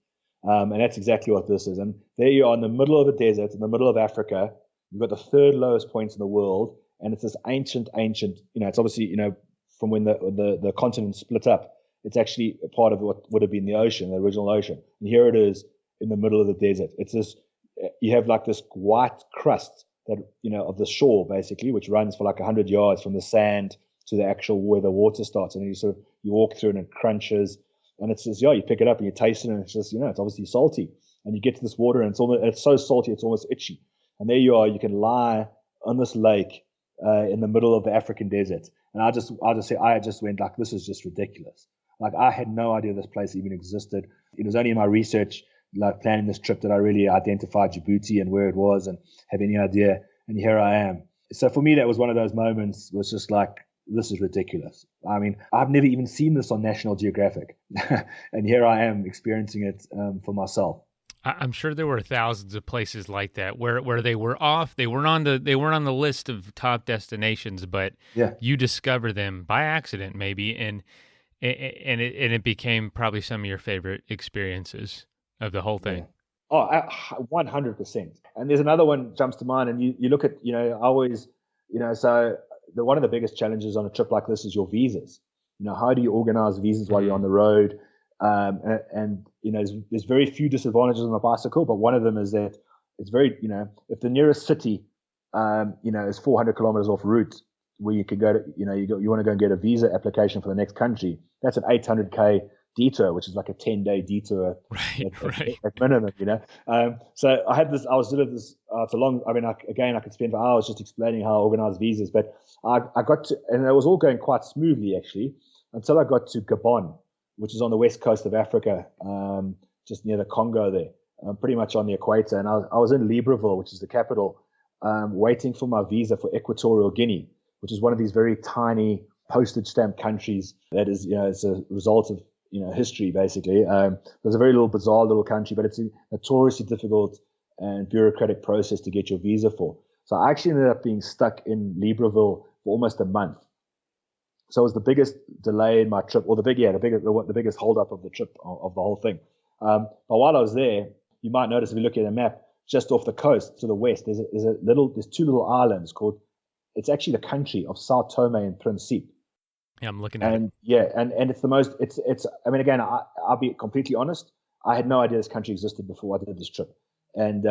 And that's exactly what this is. And there you are in the middle of the desert, in the middle of Africa. You've got the third lowest point in the world, and it's this ancient, it's obviously, from when the continent split up, it's actually a part of what would have been the ocean, the original ocean. And here it is in the middle of the desert. It's this, you have like this white crust that, of the shore basically, which runs for like 100 yards from the sand to the actual where the water starts. And you walk through and it crunches. And it's just, you pick it up and you taste it, and it's just, it's obviously salty. And you get to this water, and it's so salty, it's almost itchy. And there you are, you can lie on this lake in the middle of the African desert. And I just went like, this is just ridiculous. Like, I had no idea this place even existed. It was only in my research, like planning this trip, that I really identified Djibouti and where it was and have any idea. And here I am. So for me, that was one of those moments. Was just like, this is ridiculous. I mean, I've never even seen this on National Geographic. And here I am experiencing it for myself. I'm sure there were thousands of places like that where they were off. They weren't on the list of top destinations, but you discover them by accident maybe, and it became probably some of your favorite experiences of the whole thing. Yeah. Oh, 100%. And there's another one jumps to mind, and you look at, always, so one of the biggest challenges on a trip like this is your visas. How do you organize visas while you're on the road? And there's very few disadvantages on a bicycle, but one of them is that it's very, if the nearest city, is 400 kilometers off route where you can go to, you want to go and get a visa application for the next country, that's an 800K detour, which is like a 10-day detour at minimum, So I was doing this, it's a long, I could spend for hours just explaining how I organize visas, but I got to, and it was all going quite smoothly actually, until I got to Gabon, which is on the west coast of Africa, just near the Congo there. pretty much on the equator. And I was in Libreville, which is the capital, waiting for my visa for Equatorial Guinea, which is one of these very tiny postage stamp countries that is, it's a result of, history, basically. It's a very bizarre little country, but it's a notoriously difficult and bureaucratic process to get your visa for. So I actually ended up being stuck in Libreville for almost a month. So it was the biggest delay in my trip, or the biggest holdup of the trip, of the whole thing. But while I was there, you might notice if you look at a map, just off the coast to the west, there's two little islands called, it's actually the country of Sao Tome and Principe. Yeah, I'm looking at it. Yeah, and it's the most, I mean, again, I'll be completely honest, I had no idea this country existed before I did this trip. And,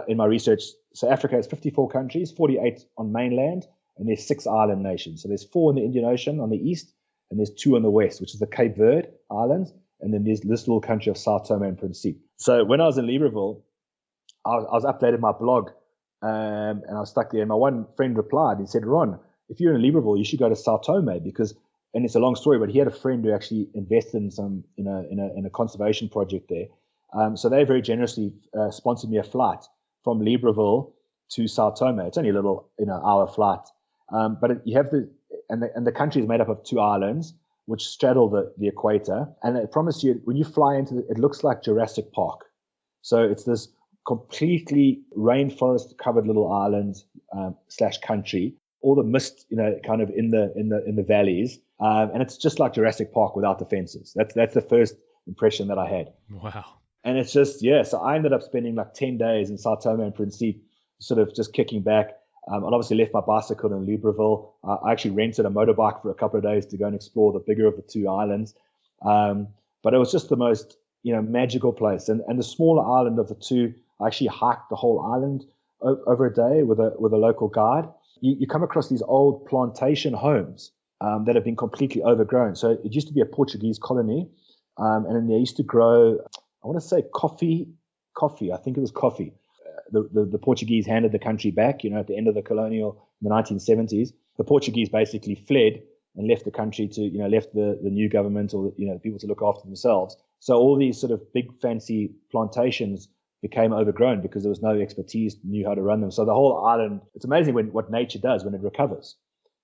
in my research, South Africa has 54 countries, 48 on mainland, and there's 6 island nations. So there's 4 in the Indian Ocean on the east, and there's 2 on the west, which is the Cape Verde Islands, and then there's this little country of Sao Tome and Principe. So when I was in Libreville, I was updating my blog, and I was stuck there. And my one friend replied and said, "Ron, if you're in Libreville, you should go to Sao Tome because," and it's a long story, but he had a friend who actually invested in some, in a conservation project there. So they very generously sponsored me a flight from Libreville to Sao Tome. It's only a little, hour flight. But you have the country is made up of 2 islands, which straddle the equator. And I promise you, when you fly into it looks like Jurassic Park. So it's this completely rainforest covered little island / country. All the mist, kind of in the valleys. And it's just like Jurassic Park without the fences. That's the first impression that I had. Wow. And it's just, so I ended up spending like 10 days in Sao Tome and Principe, sort of just kicking back. I obviously left my bicycle in Libreville. I actually rented a motorbike for a couple of days to go and explore the bigger of the 2 islands. But it was just the most, magical place. And the smaller island of the 2, I actually hiked the whole island over a day with a local guide. You come across these old plantation homes that have been completely overgrown. So it used to be a Portuguese colony, and then they used to grow, I want to say coffee. I think it was coffee. The Portuguese handed the country back, at the end of the colonial in the 1970s. The Portuguese basically fled and left the country to, left the new government or, people to look after themselves. So all these sort of big fancy plantations became overgrown because there was no expertise knew how to run them. So the whole island, it's amazing what nature does when it recovers.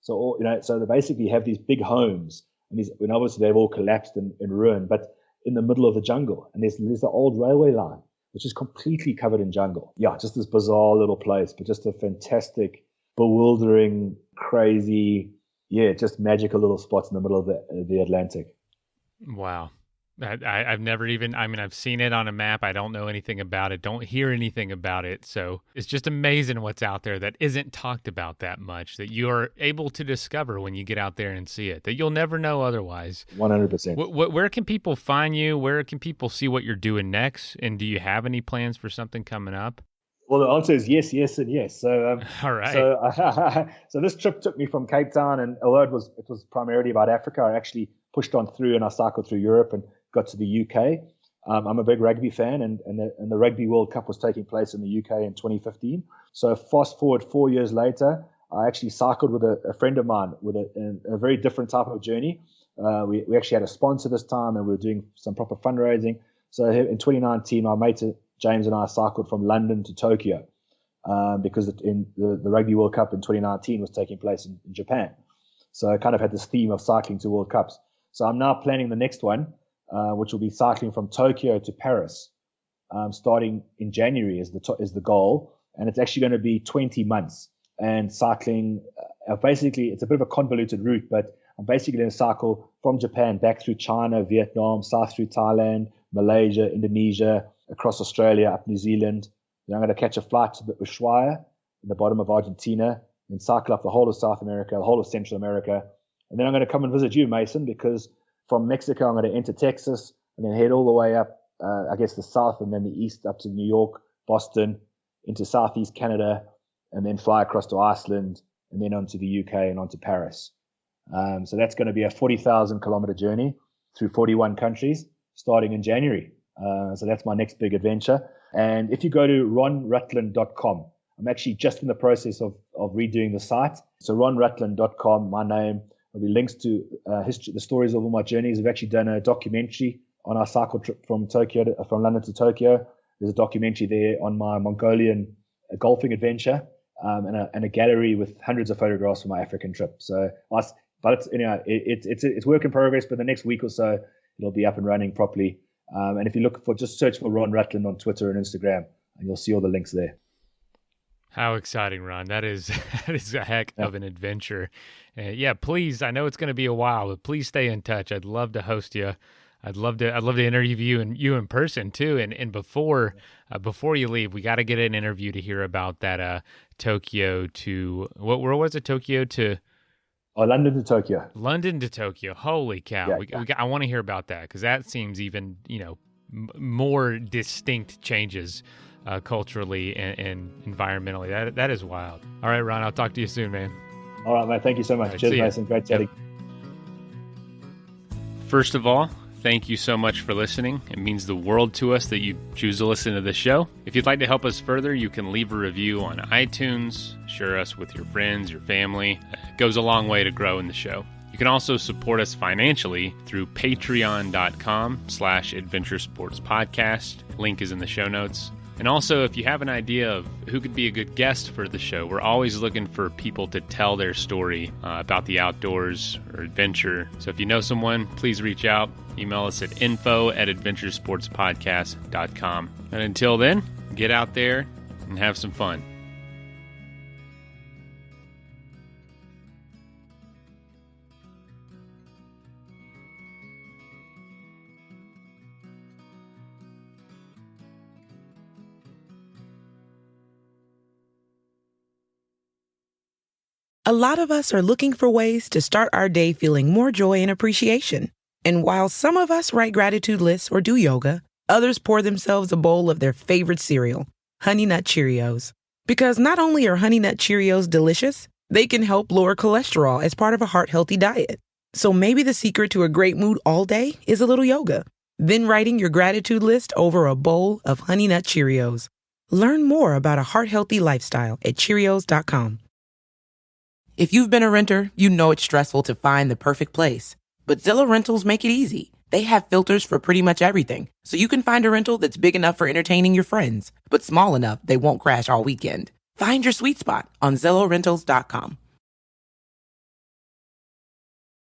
So, so they basically have these big homes, and when obviously they've all collapsed and ruined, but in the middle of the jungle. And there's the old railway line, which is completely covered in jungle. Yeah, just this bizarre little place, but just a fantastic, bewildering, crazy, just magical little spot in the middle of the Atlantic. Wow. I've never even, I've seen it on a map. I don't know anything about it, don't hear anything about it. So it's just amazing what's out there that isn't talked about that much, that you're able to discover when you get out there and see it, that you'll never know otherwise. 100%. Where can people find you? Where can people see what you're doing next? And do you have any plans for something coming up? Well, the answer is yes, yes, and yes. So, all right. So this trip took me from Cape Town, and although it was primarily about Africa, I actually pushed on through and I cycled through Europe and got to the UK. I'm a big rugby fan, and the Rugby World Cup was taking place in the UK in 2015. So fast forward 4 years later, I actually cycled with a friend of mine with a very different type of journey. We actually had a sponsor this time, and we were doing some proper fundraising. So in 2019, my mate James and I cycled from London to Tokyo because the Rugby World Cup in 2019 was taking place in Japan. So I kind of had this theme of cycling to World Cups. So I'm now planning the next one, which will be cycling from Tokyo to Paris, starting in January is the goal. And it's actually going to be 20 months. And cycling, basically, it's a bit of a convoluted route, but I'm basically going to cycle from Japan back through China, Vietnam, south through Thailand, Malaysia, Indonesia, across Australia, up New Zealand. Then I'm going to catch a flight to the Ushuaia, in the bottom of Argentina, and cycle up the whole of South America, the whole of Central America. And then I'm going to come and visit you, Mason, because from Mexico, I'm going to enter Texas and then head all the way up, the south and then the east up to New York, Boston, into southeast Canada, and then fly across to Iceland and then onto the UK and onto Paris. So that's going to be a 40,000 kilometer journey through 41 countries starting in January. So that's my next big adventure. And if you go to ronrutland.com, I'm actually just in the process of redoing the site. So ronrutland.com, my name. There'll be links to history, the stories of all my journeys. We've actually done a documentary on our cycle trip from London to Tokyo. There's a documentary there on my Mongolian golfing adventure, and a gallery with hundreds of photographs from my African trip. So, but it's it's work in progress. But the next week or so, it'll be up and running properly. And if you look just search for Ron Rutland on Twitter and Instagram, and you'll see all the links there. How exciting, Ron. That is a heck of an adventure. Yeah, please, I know it's going to be a while, but please stay in touch. I'd love to host you. I'd love to interview you in person too. And before you leave, we got to get an interview to hear about that Tokyo to where was it? Tokyo to London to Tokyo. London to Tokyo. Holy cow. Yeah, I want to hear about that, because that seems even, more distinct changes culturally and environmentally. That is wild. All right, Ron, I'll talk to you soon, man. All right, mate. Thank you so much. Right, cheers, Mason. Great chatting. First of all, thank you so much for listening. It means the world to us that you choose to listen to this show. If you'd like to help us further, you can leave a review on iTunes, share us with your friends, your family. It goes a long way to growing the show. You can also support us financially through patreon.com/adventuresportspodcast. Link is in the show notes. And also, if you have an idea of who could be a good guest for the show, we're always looking for people to tell their story about the outdoors or adventure. So if you know someone, please reach out. Email us at info@adventuresportspodcast.com. And until then, get out there and have some fun. A lot of us are looking for ways to start our day feeling more joy and appreciation. And while some of us write gratitude lists or do yoga, others pour themselves a bowl of their favorite cereal, Honey Nut Cheerios. Because not only are Honey Nut Cheerios delicious, they can help lower cholesterol as part of a heart-healthy diet. So maybe the secret to a great mood all day is a little yoga, then writing your gratitude list over a bowl of Honey Nut Cheerios. Learn more about a heart-healthy lifestyle at Cheerios.com. If you've been a renter, you know it's stressful to find the perfect place. But Zillow Rentals make it easy. They have filters for pretty much everything, so you can find a rental that's big enough for entertaining your friends, but small enough they won't crash all weekend. Find your sweet spot on ZillowRentals.com.